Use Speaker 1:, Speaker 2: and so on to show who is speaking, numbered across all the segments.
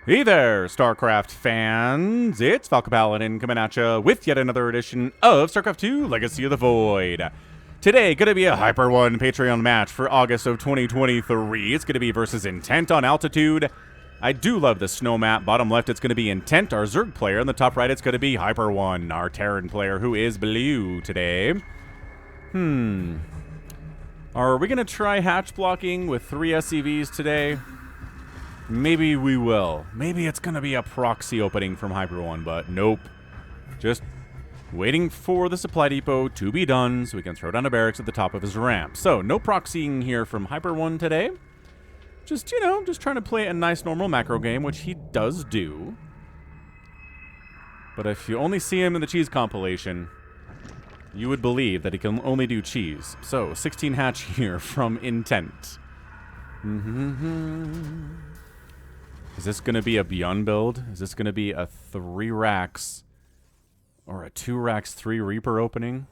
Speaker 1: Hey there, StarCraft fans! It's Falcon Paladin coming at you with yet another edition of StarCraft 2 Legacy of the Void. Today, going to be a HyperONE Patreon match for August of 2023. It's going to be versus Intent on Altitude. I do love the snow map. Bottom left, it's going to be Intent, our Zerg player. And the top right, it's going to be HyperONE, our Terran player, who is blue today. Are we going to try hatch blocking with 3 SCVs today? Maybe we will. Maybe it's going to be a proxy opening from HyperONE, but nope. Just waiting for the supply depot to be done so we can throw down a barracks at the top of his ramp. So, no proxying here from HyperONE today. Just, you know, just trying to play a nice normal macro game, which he does do. But if you only see him in the cheese compilation, you would believe that he can only do cheese. So, 16 hatch here from Intent. Is this going to be a Beyond build? Is this going to be a 3 racks or a 2 racks 3 Reaper opening?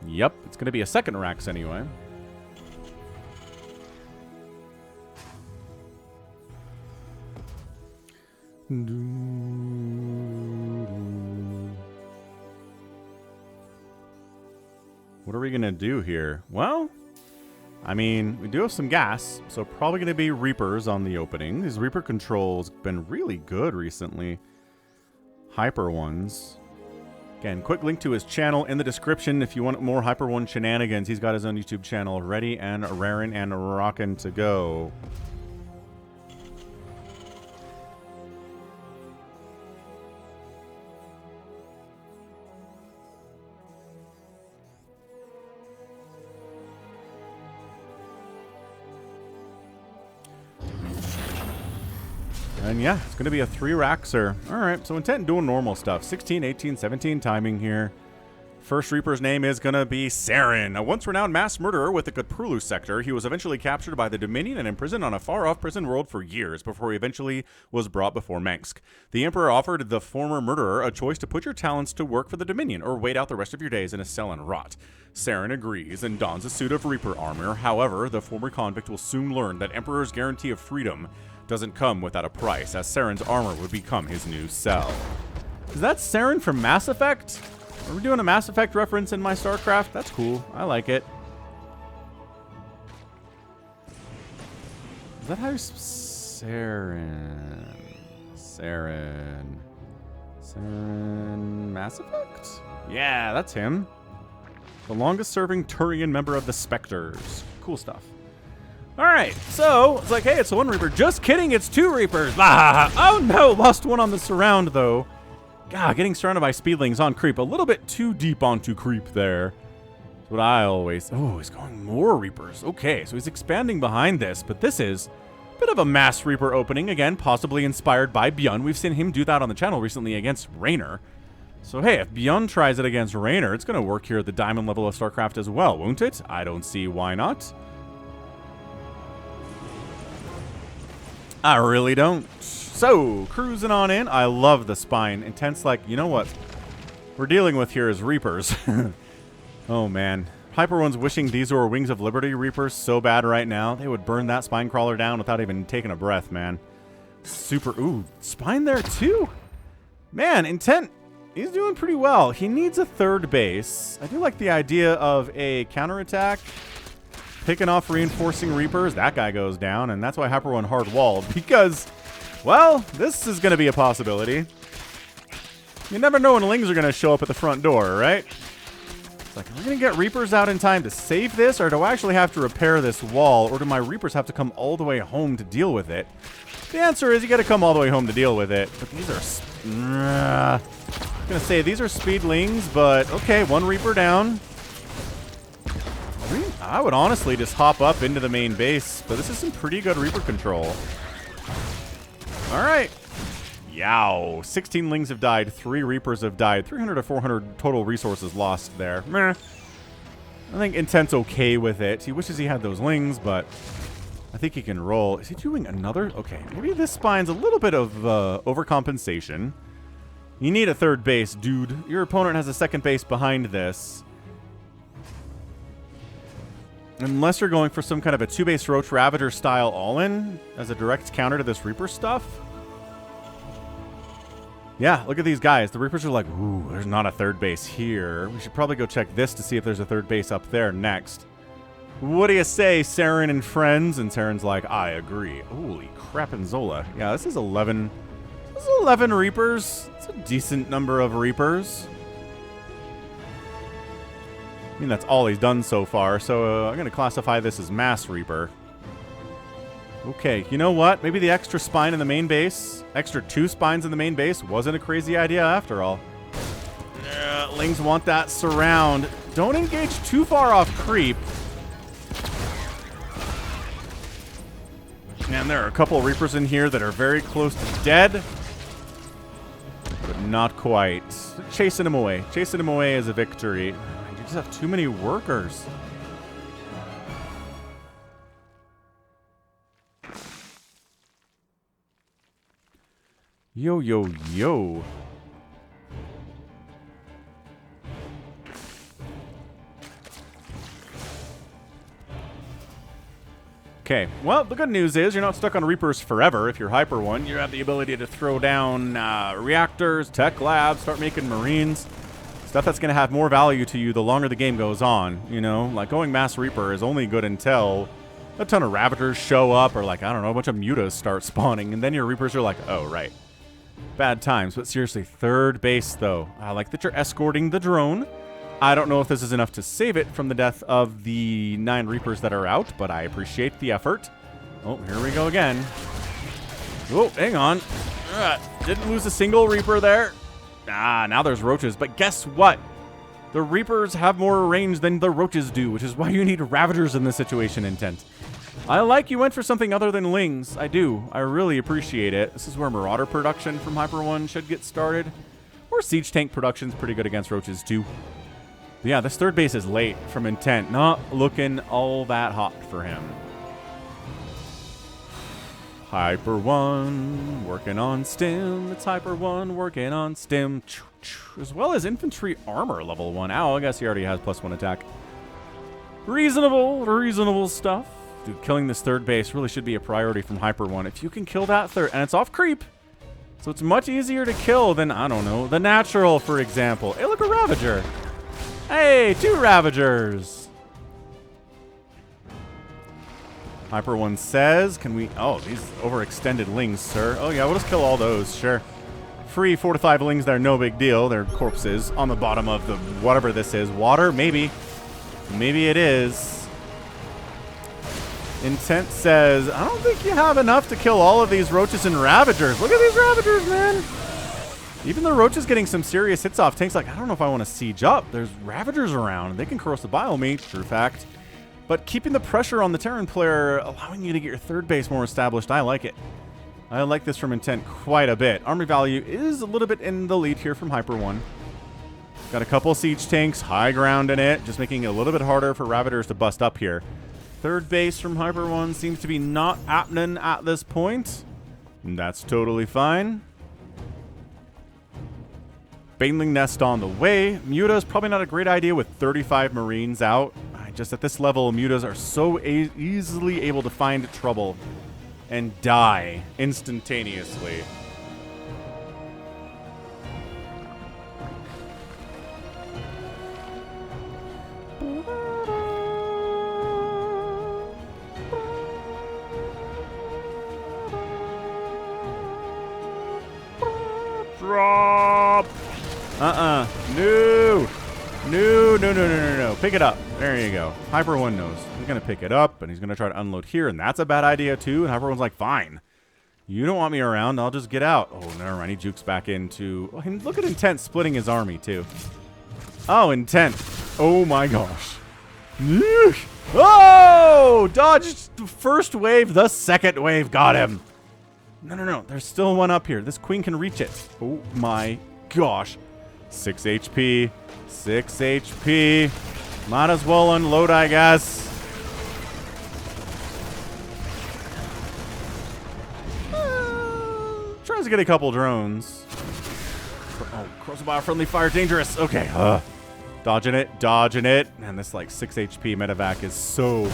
Speaker 1: Yep, it's going to be a 2nd racks anyway. What are we going to do here? Well, I mean, we do have some gas, so probably going to be Reapers on the opening. His Reaper control's been really good recently. HyperONE's. Again, quick link to his channel in the description if you want more HyperONE shenanigans. He's got his own YouTube channel ready and raring and rocking to go. And yeah, it's going to be a 3 raxer. Alright, so Intent doing normal stuff. 16, 18, 17 timing here. First Reaper's name is going to be Saren, a once-renowned mass murderer with the Kutprulu sector. He was eventually captured by the Dominion and imprisoned on a far-off prison world for years before he eventually was brought before Mengsk. The Emperor offered the former murderer a choice to put your talents to work for the Dominion or wait out the rest of your days in a cell and rot. Saren agrees and dons a suit of Reaper armor. However, the former convict will soon learn that Emperor's guarantee of freedom doesn't come without a price, as Saren's armor would become his new cell. Is that Saren from Mass Effect? Are we doing a Mass Effect reference in my StarCraft? That's cool. I like it. Is that how you... Saren... Mass Effect? Yeah, that's him. The longest-serving Turian member of the Spectres. Cool stuff. Alright, so, it's like, hey, it's 1 Reaper. Just kidding, it's 2 Reapers. Oh no, lost 1 on the surround, though. God, getting surrounded by speedlings on creep. A little bit too deep onto creep there. That's what I always... Oh, he's going more Reapers. Okay, so he's expanding behind this, but this is a bit of a mass Reaper opening. Again, possibly inspired by Beyond. We've seen him do that on the channel recently against Raynor. So, hey, if Beyond tries it against Raynor, it's going to work here at the Diamond level of StarCraft as well, won't it? I don't see why not. I really don't. So, cruising on in. I love the spine. Intent's like, you know what we're dealing with here is Reapers. Oh, man. HyperONE's wishing these were Wings of Liberty Reapers so bad right now. They would burn that spine crawler down without even taking a breath, man. Super. Ooh, spine there, too. Man, Intent, he's doing pretty well. He needs a 3rd base. I do like the idea of a counterattack. Picking off reinforcing Reapers, that guy goes down, and that's why HyperONE hard-walled, because, well, this is going to be a possibility. You never know when Lings are going to show up at the front door, right? It's like, are we going to get Reapers out in time to save this, or do I actually have to repair this wall, or do my Reapers have to come all the way home to deal with it? The answer is you got to come all the way home to deal with it, but these are... I'm going to say these are speedlings, but okay, 1 Reaper down. I would honestly just hop up into the main base, but this is some pretty good Reaper control. Alright. Yow. 16 Lings have died, 3 Reapers have died, 300 to 400 total resources lost there. Meh. I think Intent's okay with it. He wishes he had those Lings, but I think he can roll. Is he doing another? Okay, maybe this spine's a little bit of overcompensation. You need a 3rd base, dude. Your opponent has a 2nd base behind this. Unless you're going for some kind of a 2-base Roach Ravager style all-in as a direct counter to this Reaper stuff. Yeah, look at these guys. The Reapers are like, ooh, there's not a third base here. We should probably go check this to see if there's a third base up there next. What do you say, Saren and friends? And Saren's like, I agree. Holy crap and Zola. Yeah, this is 11. This is 11 Reapers. It's a decent number of Reapers. I mean, that's all he's done so far, so I'm going to classify this as Mass Reaper. Okay, you know what? Maybe the extra spine in the main base, extra 2 spines in the main base, wasn't a crazy idea after all. Lings want that surround. Don't engage too far off creep. And there are a couple of Reapers in here that are very close to dead. But not quite. Chasing him away. Chasing him away is a victory. You just have too many workers. Yo, yo, yo. Okay, well, the good news is you're not stuck on Reapers forever. If you're HyperONE, you have the ability to throw down reactors, tech labs, start making Marines. Stuff that's going to have more value to you the longer the game goes on, you know? Like, going Mass Reaper is only good until a ton of Ravagers show up or, like, I don't know, a bunch of Mutas start spawning, and then your Reapers are like, oh, right. Bad times, but seriously, third base, though. I like that you're escorting the drone. I don't know if this is enough to save it from the death of the 9 Reapers that are out, but I appreciate the effort. Oh, here we go again. Oh, hang on. Didn't lose a single Reaper there. Now there's Roaches, but guess what? The Reapers have more range than the Roaches do, which is why you need Ravagers in this situation, Intent. I like you went for something other than Lings. I do. I really appreciate it. This is where Marauder production from HyperONE should get started. Or Siege Tank production's pretty good against Roaches, too. But yeah, this third base is late from Intent. Not looking all that hot for him. HyperONE working on stim. It's HyperONE working on stim. As well as infantry armor level 1. Ow, I guess he already has +1 attack. Reasonable stuff. Dude, killing this third base really should be a priority from HyperONE. If you can kill that third, and it's off creep, so it's much easier to kill than, I don't know, the natural, for example. Hey, look, a Ravager. Hey, 2 Ravagers. HyperONE says, can we... Oh, these overextended Lings, sir. Oh, yeah, we'll just kill all those, sure. Free 4 to 5 Lings there, no big deal. They're corpses on the bottom of the... whatever this is. Water? Maybe. Maybe it is. Intent says, I don't think you have enough to kill all of these Roaches and Ravagers. Look at these Ravagers, man. Even the Roach is getting some serious hits off. Tank's like, I don't know if I want to siege up. There's Ravagers around. They can corrosive bile me, true fact. But keeping the pressure on the Terran player, allowing you to get your third base more established, I like it. I like this from Intent quite a bit. Army value is a little bit in the lead here from HyperONE. Got a couple siege tanks, high ground in it, just making it a little bit harder for Ravagers to bust up here. Third base from HyperONE seems to be not happening at this point. And that's totally fine. Baneling Nest on the way. Muta is probably not a great idea with 35 Marines out. Just at this level, Mutas are so easily able to find trouble and die instantaneously. Drop! No. Pick it up. There you go. HyperONE knows. He's going to pick it up, and he's going to try to unload here, and that's a bad idea, too. And HyperONE's like, fine. You don't want me around. I'll just get out. Oh, never mind. He jukes back into... Oh, and look at Intent splitting his army, too. Oh, Intent. Oh, my gosh. Oh! Dodged the first wave. The second wave got him. No. There's still one up here. This queen can reach it. Oh, my gosh. 6 HP. 6 HP. Might as well unload, I guess. Tries to get a couple drones. Oh, Crossfire friendly fire dangerous. Okay. Dodging it, dodging it. And this like 6 HP medevac is so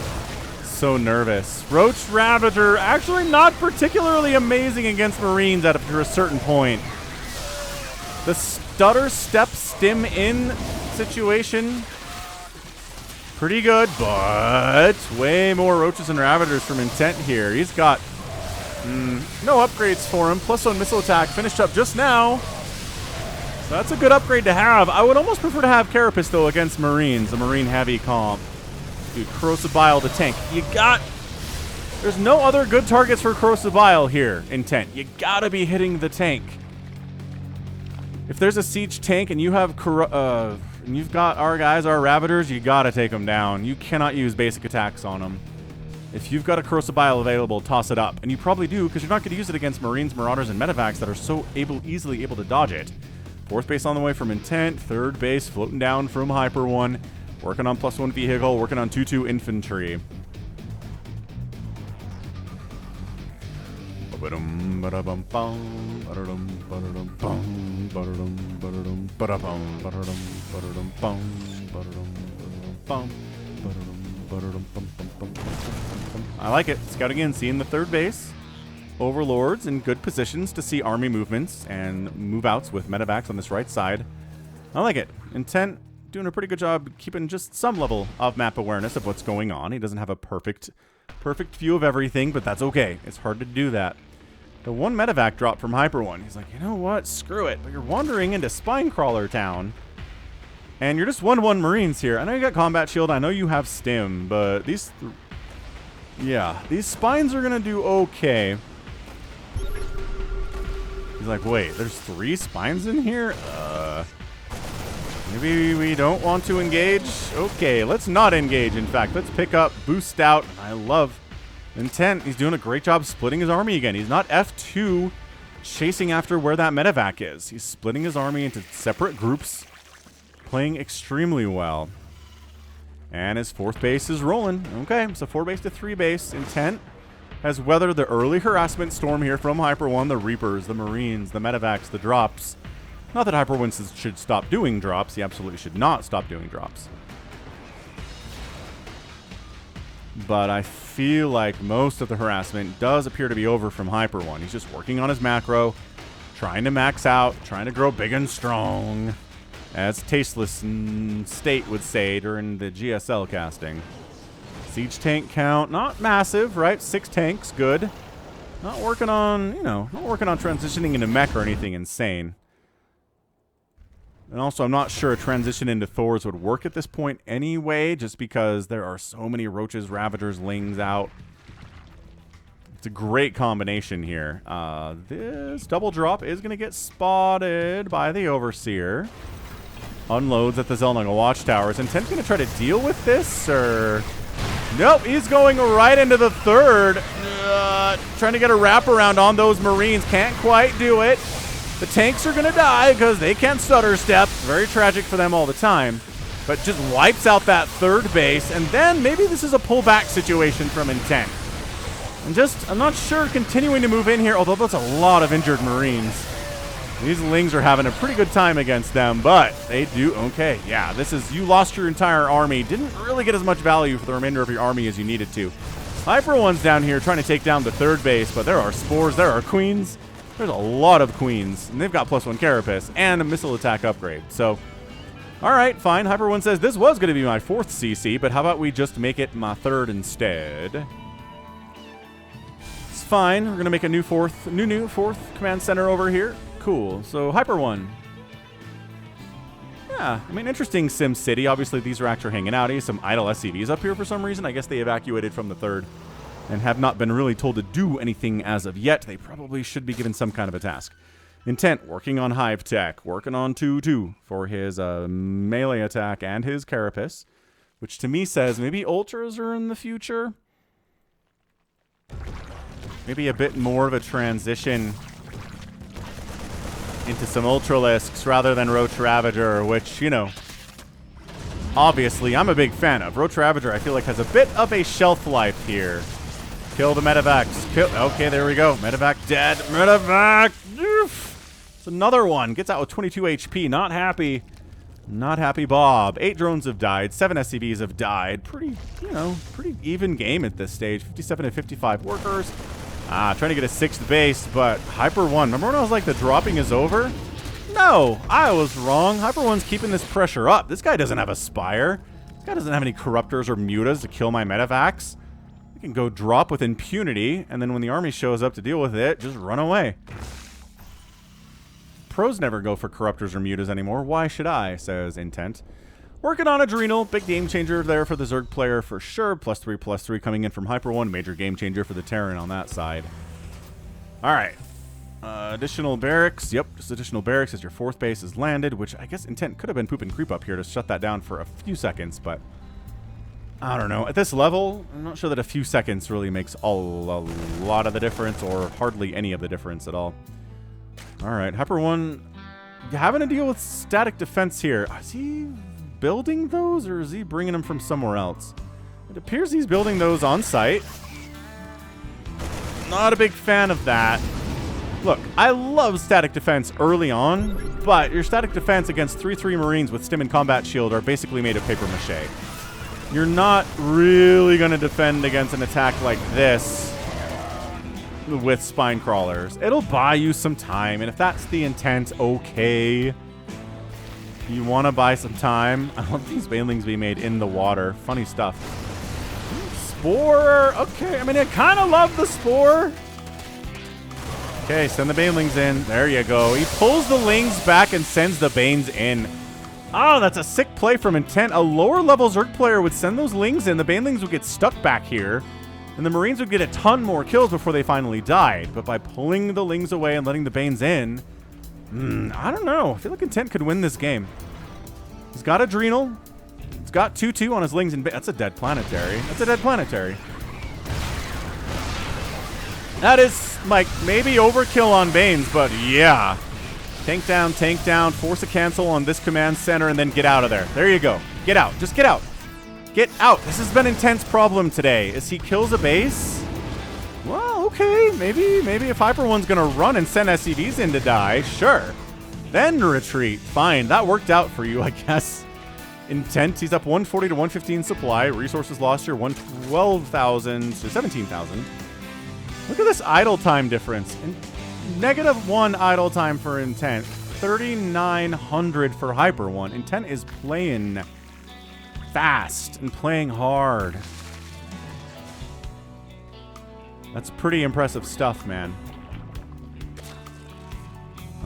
Speaker 1: nervous. Roach Ravager actually not particularly amazing against Marines after a certain point. The stutter step stim in situation, pretty good, but way more Roaches and Ravagers from Intent here. He's got no upgrades for him. +1 missile attack finished up just now. So that's a good upgrade to have. I would almost prefer to have Carapace, though, against Marines, a Marine heavy comp. Dude, Corrosive Bile to tank. There's no other good targets for Corrosive Bile here, Intent. You gotta be hitting the tank. If there's a siege tank and you have and you've got our guys, our Ravagers, you gotta take them down. You cannot use basic attacks on them. If you've got a Corrosive Bile available, toss it up. And you probably do, because you're not gonna use it against Marines, Marauders, and Medevacs that are so easily able to dodge it. 4th base on the way from Intent. 3rd base floating down from HyperONE. Working on +1 vehicle, working on 2/2 infantry. I like it. Scouting in, seeing the 3rd base. Overlords in good positions to see army movements and move outs with medevacs on this right side. I like it. Intent doing a pretty good job keeping just some level of map awareness of what's going on. He doesn't have a perfect view of everything, but that's okay. It's hard to do that. The 1 medevac drop from HyperONE. He's like, you know what? Screw it. But you're wandering into Spinecrawler Town, and you're just 1/1 Marines here. I know you got Combat Shield. I know you have Stim, but these Spines are going to do okay. He's like, wait, there's 3 Spines in here? Maybe we don't want to engage? Okay, let's not engage, in fact. Let's pick up, boost out. I love Intent. He's doing a great job splitting his army again. He's not F2 chasing after where that medevac is. He's splitting his army into separate groups, playing extremely well. And his 4th base is rolling. Okay, so 4 base to 3 base. Intent has weathered the early harassment storm here from HyperONE, the Reapers, the Marines, the medevacs, the drops. Not that HyperONE should stop doing drops. He absolutely should not stop doing drops. But I feel like most of the harassment does appear to be over from HyperONE. He's just working on his macro, trying to max out, trying to grow big and strong, as Tasteless State would say during the GSL casting. Siege tank count, not massive, right? 6 tanks, good. Not working on, not working on transitioning into mech or anything insane. And also, I'm not sure a transition into Thors would work at this point anyway, just because there are so many Roaches, Ravagers, Lings out. It's a great combination here. This double drop is going to get spotted by the Overseer. Unloads at the Zelnaga Watchtowers. Intent's going to try to deal with this, or... Nope, he's going right into the 3rd. Trying to get a wraparound on those Marines. Can't quite do it. The tanks are going to die because they can't stutter step. Very tragic for them all the time. But just wipes out that 3rd base. And then maybe this is a pullback situation from Intent. I'm not sure continuing to move in here, although that's a lot of injured Marines. These Lings are having a pretty good time against them, but they do okay. Yeah, this is, you lost your entire army. Didn't really get as much value for the remainder of your army as you needed to. HyperONE's down here trying to take down the 3rd base, but there are Spores, there are Queens. There's a lot of Queens, and they've got +1 Carapace and a missile attack upgrade. So, all right, fine. HyperONE says this was going to be my 4th CC, but how about we just make it my 3rd instead? It's fine. We're going to make a new 4th command center over here. Cool. So HyperONE. Yeah, I mean, interesting Sim City. Obviously, these racks are hanging out. He has some idle SCVs up here for some reason. I guess they evacuated from the 3rd and have not been really told to do anything as of yet. They probably should be given some kind of a task. Intent, working on Hive Tech, working on 2/2 for his melee attack and his Carapace, which to me says maybe Ultras are in the future. Maybe a bit more of a transition into some Ultralisks rather than Roach Ravager, which, obviously I'm a big fan of. Roach Ravager, I feel like, has a bit of a shelf life here. Kill the medevacs. Okay, there we go. Medevac dead. Medevac! It's another one. Gets out with 22 HP. Not happy. Not happy Bob. 8 drones have died. 7 SCVs have died. Pretty, you know, pretty even game at this stage. 57 and 55 workers. Trying to get a 6th base, but HyperONE. Remember when I was like, the dropping is over? No, I was wrong. HyperONE's keeping this pressure up. This guy doesn't have a Spire. This guy doesn't have any Corruptors or Mutas to kill my Medivacs. I can go drop with impunity, and then when the army shows up to deal with it, just run away. Pros never go for Corruptors or Mutas anymore. Why should I, says Intent. Working on Adrenal. Big game changer there for the Zerg player for sure. +3/+3 coming in from HyperONE. Major game changer for the Terran on that side. All right. Additional barracks. Yep, just additional barracks as your 4th base is landed, which I guess Intent could have been pooping creep up here to shut that down for a few seconds, but I don't know. At this level, I'm not sure that a few seconds really makes a lot of the difference, or hardly any of the difference at all. All right, HyperONE having to deal with static defense here. Is he building those, or is he bringing them from somewhere else? It appears he's building those on site. Not a big fan of that. Look, I love static defense early on, but your static defense against 3/3 Marines with Stim and Combat Shield are basically made of paper mache. You're not really going to defend against an attack like this with Spine Crawlers. It'll buy you some time, and if that's the intent, okay. You want to buy some time. I want these Banelings be made in the water. Funny stuff. Spore. Okay, I mean, I kind of love the Spore. Okay, send the Banelings in. There you go. He pulls the Lings back and sends the Banes in. Oh, that's a sick play from Intent. A lower level Zerg player would send those Lings in. The Banelings would get stuck back here, and the Marines would get a ton more kills before they finally died. But by pulling the Lings away and letting the Banes in, I don't know. I feel like Intent could win this game. He's got Adrenal. He's got 2/2 on his Lings. And that's a dead planetary. That's a dead planetary. That is, like, maybe overkill on Banes, but yeah. Tank down, force a cancel on this command center, and then get out of there. There you go. Get out. Just get out. Get out. This has been Intent's problem today. Is he kills a base? Well, okay. Maybe if HyperONE's going to run and send SCVs in to die, sure. Then retreat. Fine. That worked out for you, I guess. Intent, he's up 140 to 115 supply. Resources lost here, 112,000 to 17,000. Look at this idle time difference. -1 idle time for Intent. 3,900 for HyperONE. Intent is playing fast and playing hard. That's pretty impressive stuff, man.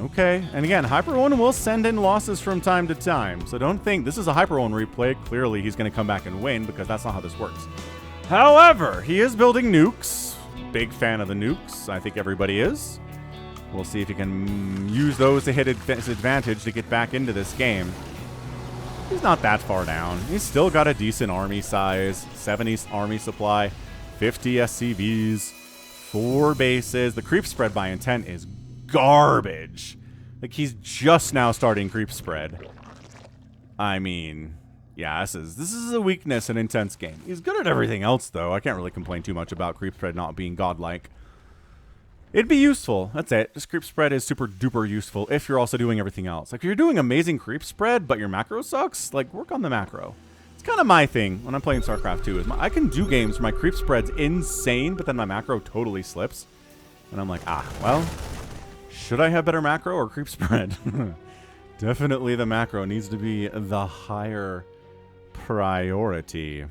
Speaker 1: Okay, and again, HyperONE will send in losses from time to time, so don't think this is a HyperONE replay. Clearly, he's going to come back and win, because that's not how this works. However, he is building nukes. Big fan of the nukes. I think everybody is. We'll see if he can use those to hit his advantage to get back into this game. He's not that far down. He's still got a decent army size. 70 army supply, 50 SCVs, 4 bases. The creep spread by Intent is garbage. Like, he's just now starting creep spread. I mean, yeah, this is a weakness in Intent's game. He's good at everything else, though. I can't really complain too much about creep spread not being godlike. It'd be useful. That's it. This creep spread is super duper useful if you're also doing everything else. Like, if you're doing amazing creep spread, but your macro sucks, like, work on the macro. It's kind of my thing when I'm playing StarCraft 2. I can do games where my creep spread's insane, but then my macro totally slips. And I'm like, well, should I have better macro or creep spread? Definitely the macro needs to be the higher priority.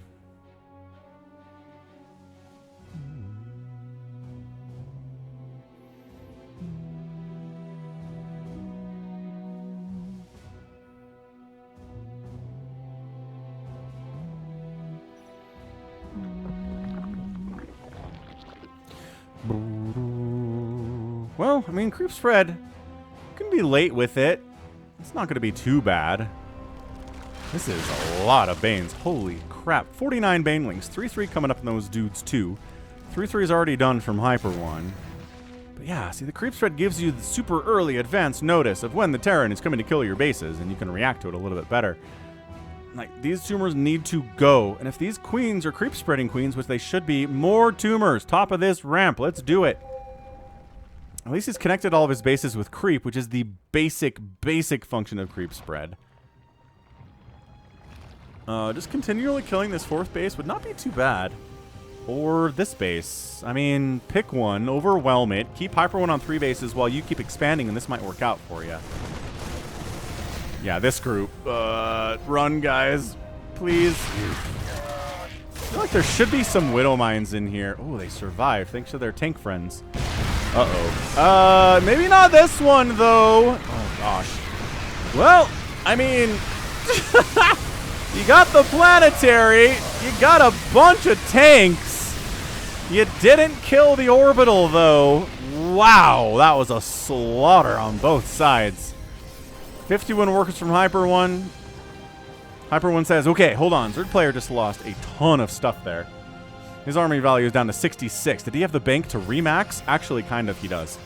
Speaker 1: Well, I mean, creep spread, you can be late with it. It's not going to be too bad. This is a lot of Banes. Holy crap. 49 Banelings. 3/3 coming up in those dudes, too. 3/3 is already done from HyperONE. But yeah, see, the creep spread gives you the super early advance notice of when the Terran is coming to kill your bases, and you can react to it a little bit better. Like, these tumors need to go. And if these queens are creep spreading queens, which they should be, more tumors. Top of this ramp. Let's do it. At least he's connected all of his bases with creep, which is the basic function of creep spread. Just continually killing this 4th base would not be too bad. Or this base. I mean, pick one, overwhelm it, keep HyperONE on 3 bases while you keep expanding, and this might work out for you. Yeah, this group. Run, guys. Please. I feel like there should be some Widow Mines in here. Oh, they survived thanks to their tank friends. Uh-oh. Maybe not this one, though. Oh, gosh. Well, I mean... you got the planetary. You got a bunch of tanks. You didn't kill the orbital, though. Wow, that was a slaughter on both sides. 51 workers from HyperONE. HyperONE says, okay, hold on. Zerg player just lost a ton of stuff there. His army value is down to 66. Did he have the bank to remax? Actually, kind of, he does.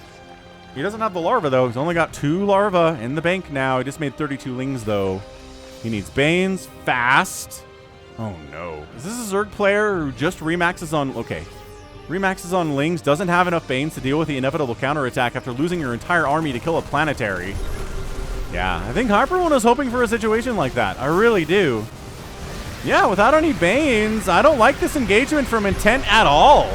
Speaker 1: He doesn't have the larva, though. He's only got 2 larva in the bank now. He just made 32 lings, though. He needs Banes fast. Oh, no. Is this a Zerg player who just remaxes on... Okay. Remaxes on Lings, doesn't have enough Banes to deal with the inevitable counterattack after losing your entire army to kill a planetary. Yeah, I think HyperONE is hoping for a situation like that. I really do. Yeah, without any Banes, I don't like this engagement from Intent at all.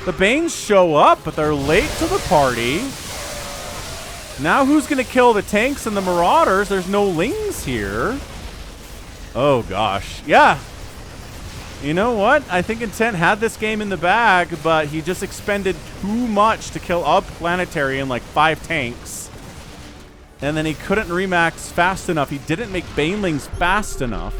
Speaker 1: The Banes show up, but they're late to the party. Now who's going to kill the tanks and the Marauders? There's no Lings here. Oh, gosh. Yeah. You know what? I think Intent had this game in the bag, but he just expended too much to kill a planetary and like 5 tanks. And then he couldn't remax fast enough. He didn't make Banelings fast enough.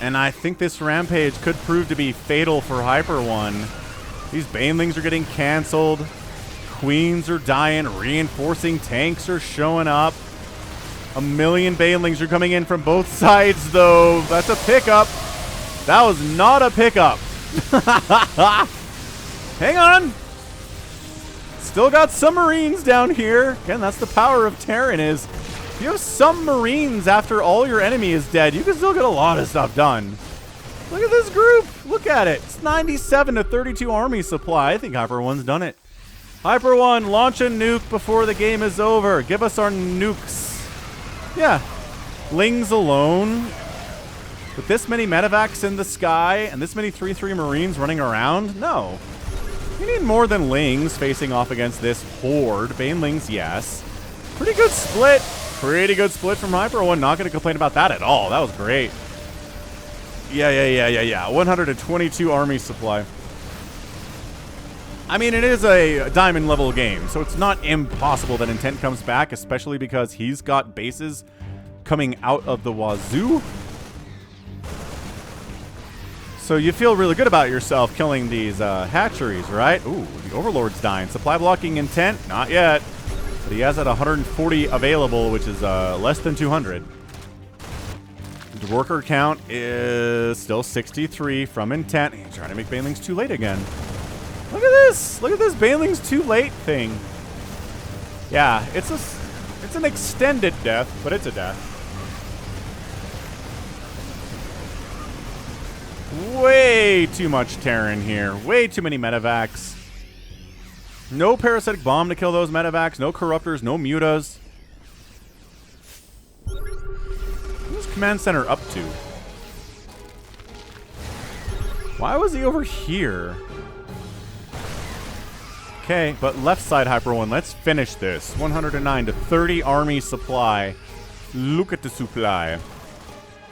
Speaker 1: And I think this Rampage could prove to be fatal for HyperONE. These Banelings are getting canceled. Queens are dying. Reinforcing tanks are showing up. A million Banelings are coming in from both sides, though. That's a pickup. That was not a pickup. Hang on. Still got some Marines down here. Again, that's the power of Terran is if you have some Marines after all your enemy is dead, you can still get a lot of stuff done. Look at this group. Look at it. It's 97 to 32 army supply. I think HyperONE's done it. HyperONE, launch a nuke before the game is over. Give us our nukes. Yeah, Lings alone. With this many medevacs in the sky and this many 3/3 Marines running around? No. You need more than Lings facing off against this horde. Banelings, yes. Pretty good split. Pretty good split from HyperONE. Not going to complain about that at all. That was great. Yeah. 122 army supply. I mean, it is a diamond level game, so it's not impossible that Intent comes back, especially because he's got bases coming out of the wazoo. So you feel really good about yourself killing these hatcheries, right? Ooh, the Overlord's dying. Supply blocking Intent? Not yet. But he has at 140 available, which is less than 200. The worker count is still 63 from Intent. He's trying to make Banelings too late again. Look at this! Look at this Banelings too late thing. Yeah, it's an extended death, but it's a death. Way too much Terran here. Way too many medevacs. No parasitic bomb to kill those medevacs. No corruptors. No mutas. Who's command center up to? Why was he over here? Okay, but left side HyperONE. Let's finish this. 109 to 30 army supply. Look at the supply.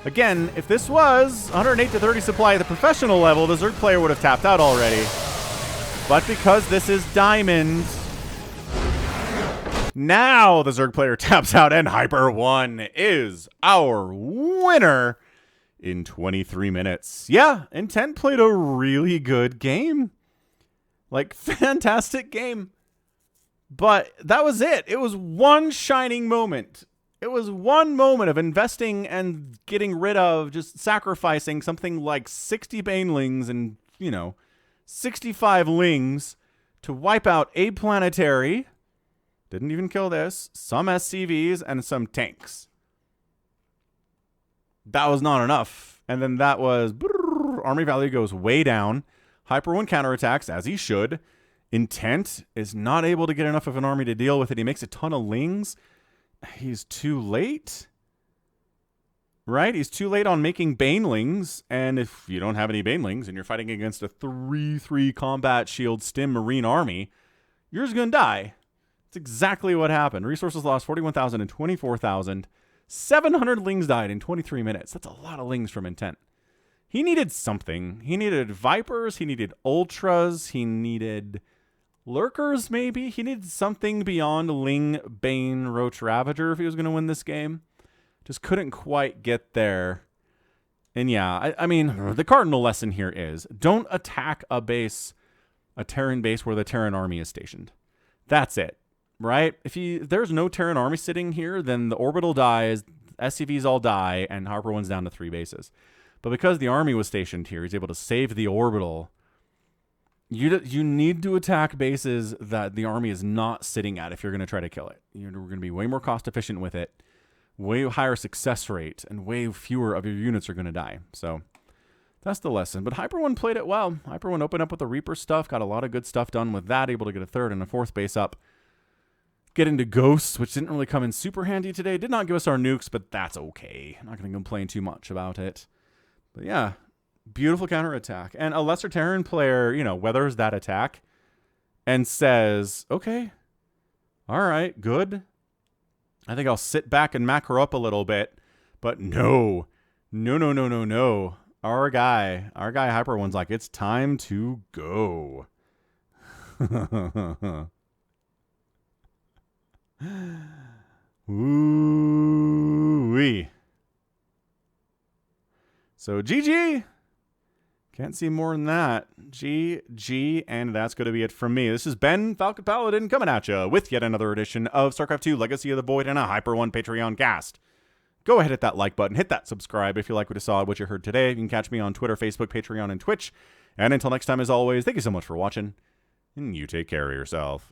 Speaker 1: Again, if this was 108 to 30 supply at the professional level, the Zerg player would have tapped out already. But because this is diamond, now the Zerg player taps out and HyperONE is our winner in 23 minutes. Yeah, Intent played a really good game. Like, fantastic game. But that was it. It was one shining moment. It was one moment of investing and getting rid of, just sacrificing something like 60 Banelings and, 65 Lings to wipe out a planetary. Didn't even kill this. Some SCVs and some tanks. That was not enough. And then that was... Army value goes way down. HyperONE counterattacks, as he should. Intent is not able to get enough of an army to deal with it. He makes a ton of Lings. He's too late. right? He's too late on making banelings, and if you don't have any banelings and you're fighting against a 3/3 combat shield stim marine army, you're just going to die. That's exactly what happened. Resources lost 41,000 and 24,000. 700 lings died in 23 minutes. That's a lot of lings from intent. He needed something. He needed Vipers. He needed Ultras. He needed Lurkers, maybe. He needed something beyond Ling, Bane, Roach, Ravager if he was going to win this game. Just couldn't quite get there. And yeah, I mean, the cardinal lesson here is don't attack a base, a Terran base where the Terran army is stationed. That's it, right? If there's no Terran army sitting here, then the orbital dies, SCVs all die, and HyperONE's down to 3 bases. But because the army was stationed here, he's able to save the orbital. You need to attack bases that the army is not sitting at if you're going to try to kill it. We're going to be way more cost efficient with it, way higher success rate, and way fewer of your units are going to die. So that's the lesson. But HyperONE played it well. HyperONE opened up with the Reaper stuff, got a lot of good stuff done with that, able to get a 3rd and a 4th base up. Get into Ghosts, which didn't really come in super handy today. Did not give us our nukes, but that's okay. I'm not going to complain too much about it. But yeah, beautiful counterattack. And a lesser Terran player, weathers that attack and says, okay, all right, good. I think I'll sit back and macro up a little bit. But no. Our guy HyperONE's like, it's time to go. Ooh-wee. So GG. Can't see more than that. GG, and that's going to be it from me. This is Ben, Falcon Paladin, coming at you with yet another edition of StarCraft 2 Legacy of the Void and a HyperONE Patreon cast. Go ahead, hit that like button, hit that subscribe if you like what you saw, what you heard today. You can catch me on Twitter, Facebook, Patreon, and Twitch. And until next time, as always, thank you so much for watching, and you take care of yourself.